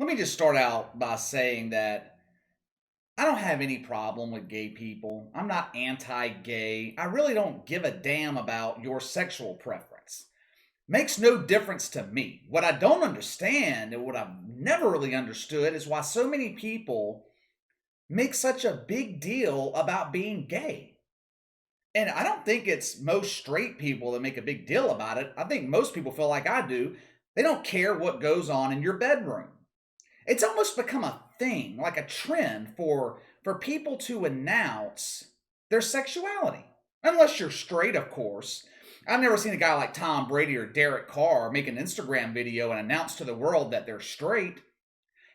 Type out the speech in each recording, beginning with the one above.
Let me just start out by saying that I don't have any problem with gay people. I'm not anti gay. I really don't give a damn about your sexual preference. Makes no difference to me. What I don't understand and what I've never really understood is why so many people make such a big deal about being gay. And I don't think it's most straight people that make a big deal about it. I think most people feel like I do. They don't care what goes on in your bedroom. It's almost become a thing, like a trend for people to announce their sexuality. Unless you're straight, of course. I've never seen a guy like Tom Brady or Derek Carr make an Instagram video and announce to the world that they're straight.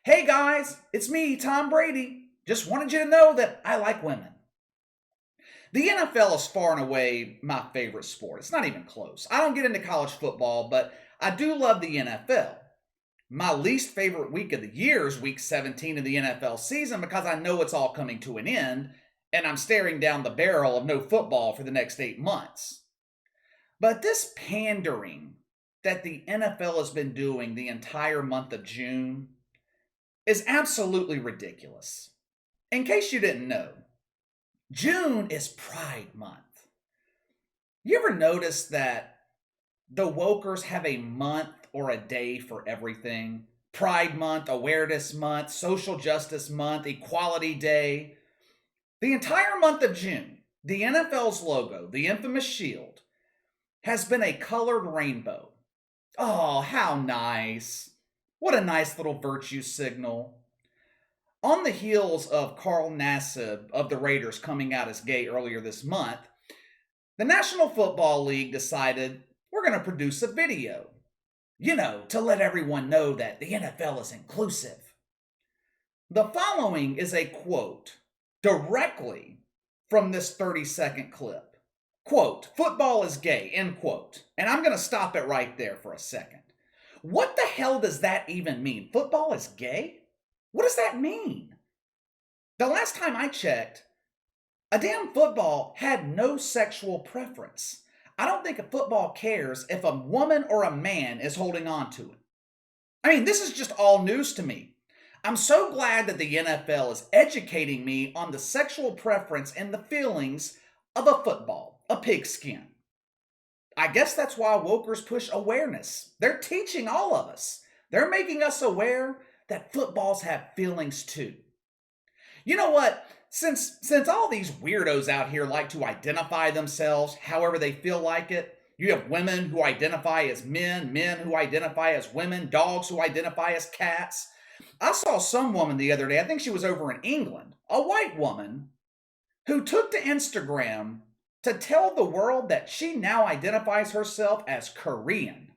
Hey guys, it's me, Tom Brady. Just wanted you to know that I like women. The NFL is far and away my favorite sport. It's not even close. I don't get into college football, but I do love the NFL. My least favorite week of the year is week 17 of the NFL season because I know it's all coming to an end and I'm staring down the barrel of no football for the next 8 months. But this pandering that the NFL has been doing the entire month of June is absolutely ridiculous. In case you didn't know, June is Pride Month. You ever notice that the wokers have a month or a day for everything? Pride Month, Awareness Month, Social Justice Month, Equality Day. The entire month of June, the NFL's logo, the infamous shield, has been a colored rainbow. Oh, how nice. What a nice little virtue signal. On the heels of Carl Nassib of the Raiders coming out as gay earlier this month, the National Football League decided we're going to produce a video, to let everyone know that the NFL is inclusive. The following is a quote directly from this 30-second clip. Quote, football is gay, end quote. And I'm going to stop it right there for a second. What the hell does that even mean? Football is gay? What does that mean? The last time I checked, a damn football had no sexual preference. I don't think a football cares if a woman or a man is holding on to it. I mean, this is just all news to me. I'm so glad that the NFL is educating me on the sexual preference and the feelings of a football, a pigskin. I guess that's why wokers push awareness. They're teaching all of us. They're making us aware that footballs have feelings too. You know what? Since all these weirdos out here like to identify themselves however they feel like it, you have women who identify as men, men who identify as women, dogs who identify as cats. I saw some woman the other day, I think she was over in England, a white woman, who took to Instagram to tell the world that she now identifies herself as Korean.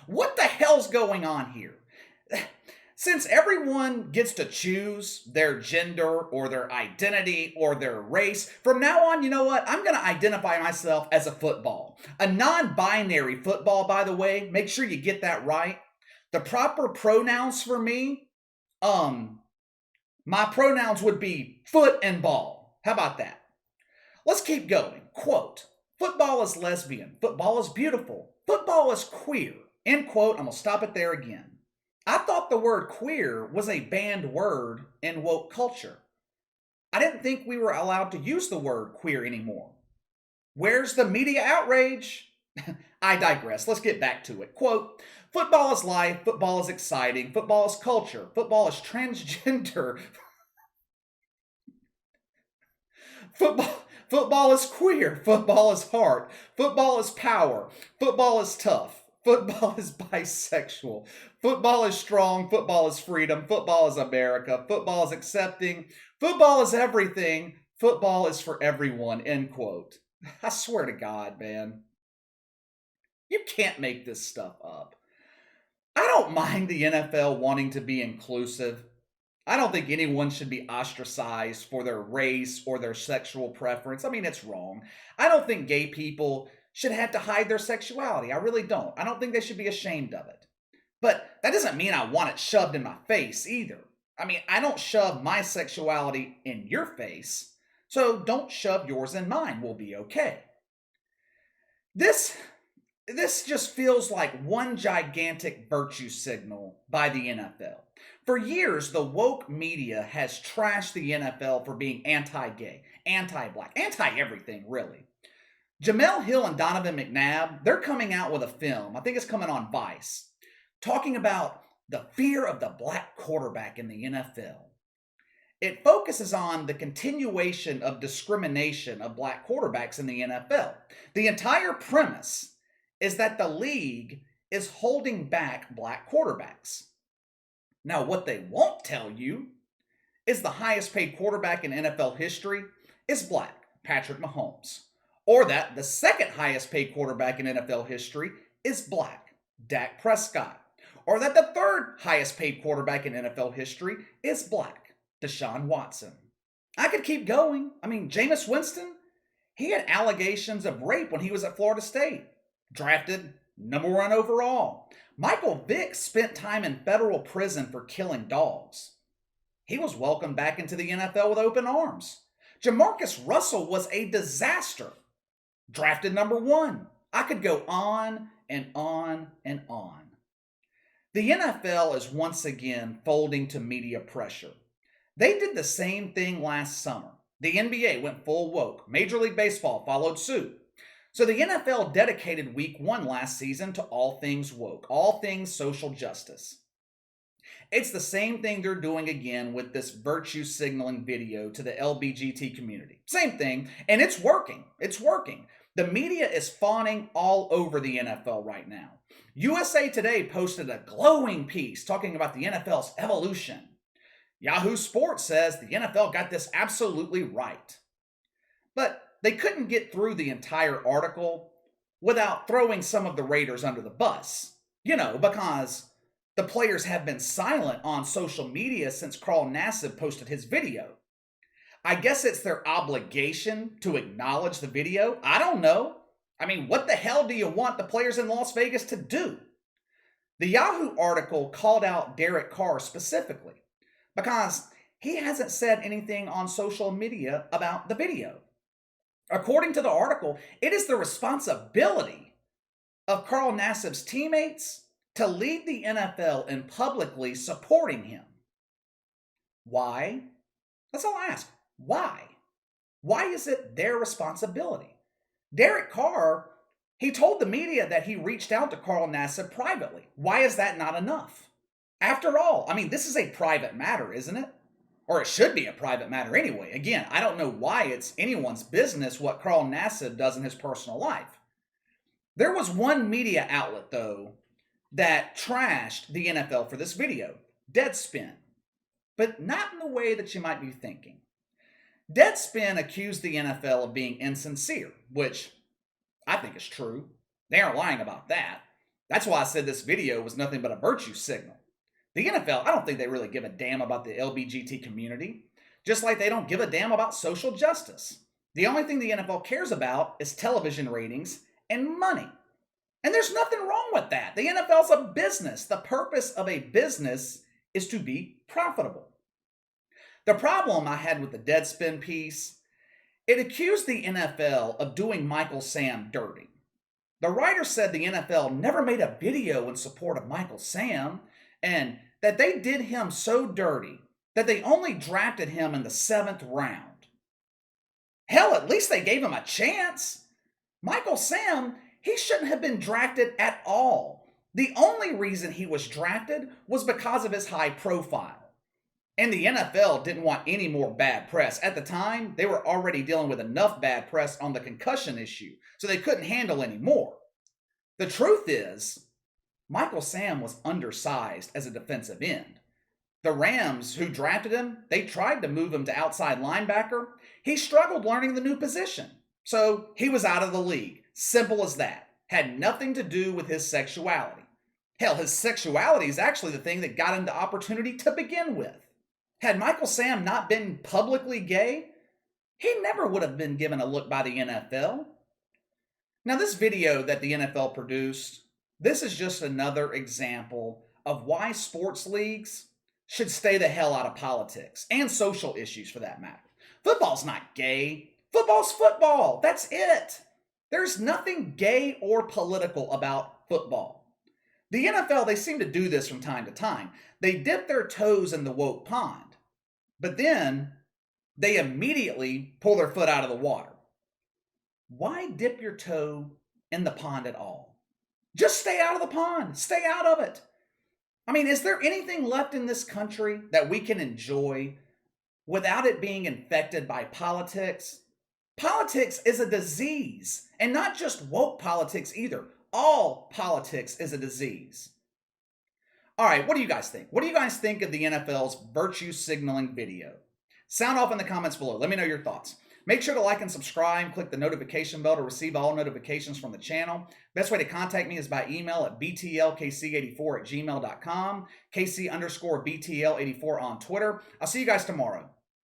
What the hell's going on here? Since everyone gets to choose their gender or their identity or their race, from now on, you know what? I'm going to identify myself as a football. A non-binary football, by the way. Make sure you get that right. The proper pronouns for me, my pronouns would be foot and ball. How about that? Let's keep going. Quote, football is lesbian. Football is beautiful. Football is queer. End quote. I'm going to stop it there again. I thought the word queer was a banned word in woke culture. I didn't think we were allowed to use the word queer anymore. Where's the media outrage? I digress. Let's get back to it. Quote, football is life. Football is exciting. Football is culture. Football is transgender. Football is queer. Football is heart. Football is power. Football is tough. Football is bisexual. Football is strong. Football is freedom. Football is America. Football is accepting. Football is everything. Football is for everyone. End quote. I swear to God, man. You can't make this stuff up. I don't mind the NFL wanting to be inclusive. I don't think anyone should be ostracized for their race or their sexual preference. I mean, it's wrong. I don't think gay people should have to hide their sexuality. I really don't. I don't think they should be ashamed of it. But that doesn't mean I want it shoved in my face either. I mean, I don't shove my sexuality in your face, so don't shove yours in mine. We'll be okay. This This just feels like one gigantic virtue signal by the NFL. For years, the woke media has trashed the NFL for being anti gay, anti black, anti everything, really. Jamel Hill and Donovan McNabb, they're coming out with a film, I think it's coming on Vice, talking about the fear of the black quarterback in the NFL. It focuses on the continuation of discrimination of black quarterbacks in the NFL. The entire premise is that the league is holding back black quarterbacks. Now, what they won't tell you is the highest paid quarterback in NFL history is black, Patrick Mahomes. Or that the second highest paid quarterback in NFL history is black, Dak Prescott. Or that the third highest paid quarterback in NFL history is black, Deshaun Watson. I could keep going. I mean, Jameis Winston, he had allegations of rape when he was at Florida State, drafted #1 overall. Michael Vick spent time in federal prison for killing dogs. He was welcomed back into the NFL with open arms. Jamarcus Russell was a disaster, drafted #1. I could go on and on and on. The NFL is once again folding to media pressure. They did the same thing last summer. The NBA went full woke. Major League Baseball followed suit. So the NFL dedicated week 1 last season to all things woke, all things social justice. It's the same thing they're doing again with this virtue signaling video to the LBGT community. Same thing, and it's working. It's working. The media is fawning all over the NFL right now. USA Today posted a glowing piece talking about the NFL's evolution. Yahoo Sports says the NFL got this absolutely right. But they couldn't get through the entire article without throwing some of the Raiders under the bus. Because the players have been silent on social media since Carl Nassib posted his video. I guess it's their obligation to acknowledge the video. I don't know. I mean, what the hell do you want the players in Las Vegas to do? The Yahoo article called out Derek Carr specifically because he hasn't said anything on social media about the video. According to the article, it is the responsibility of Carl Nassib's teammates to lead the NFL in publicly supporting him. Why? Let's all ask, why? Why is it their responsibility? Derek Carr, he told the media that he reached out to Carl Nassib privately. Why is that not enough? After all, I mean, this is a private matter, isn't it? Or it should be a private matter anyway. Again, I don't know why it's anyone's business what Carl Nassib does in his personal life. There was one media outlet, though, that trashed the NFL for this video, Deadspin. But not in the way that you might be thinking. Deadspin accused the NFL of being insincere, which I think is true. They aren't lying about that. That's why I said this video was nothing but a virtue signal. The NFL, I don't think they really give a damn about the LBGT community, just like they don't give a damn about social justice. The only thing the NFL cares about is television ratings and money. And there's nothing wrong with that. The NFL's a business. The purpose of a business is to be profitable. The problem I had with the Deadspin piece, it accused the NFL of doing Michael Sam dirty. The writer said the NFL never made a video in support of Michael Sam, and that they did him so dirty that they only drafted him in the 7th round. Hell, at least they gave him a chance. Michael Sam, he shouldn't have been drafted at all. The only reason he was drafted was because of his high profile. And the NFL didn't want any more bad press. At the time, they were already dealing with enough bad press on the concussion issue, so they couldn't handle any more. The truth is, Michael Sam was undersized as a defensive end. The Rams, who drafted him, they tried to move him to outside linebacker. He struggled learning the new position, so he was out of the league. Simple as that. Had nothing to do with his sexuality. Hell, his sexuality is actually the thing that got him the opportunity to begin with. Had Michael Sam not been publicly gay, he never would have been given a look by the NFL. Now, this video that the NFL produced, this is just another example of why sports leagues should stay the hell out of politics and social issues for that matter. Football's not gay. Football's football. That's it. There's nothing gay or political about football. The NFL, they seem to do this from time to time. They dip their toes in the woke pond, but then they immediately pull their foot out of the water. Why dip your toe in the pond at all? Just stay out of the pond. Stay out of it. I mean, is there anything left in this country that we can enjoy without it being infected by politics? Politics is a disease, and not just woke politics either. All politics is a disease. All right, what do you guys think? What do you guys think of the NFL's virtue signaling video? Sound off in the comments below. Let me know your thoughts. Make sure to like and subscribe. Click the notification bell to receive all notifications from the channel. Best way to contact me is by email at btlkc84@gmail.com, KC_BTL84 on Twitter. I'll see you guys tomorrow.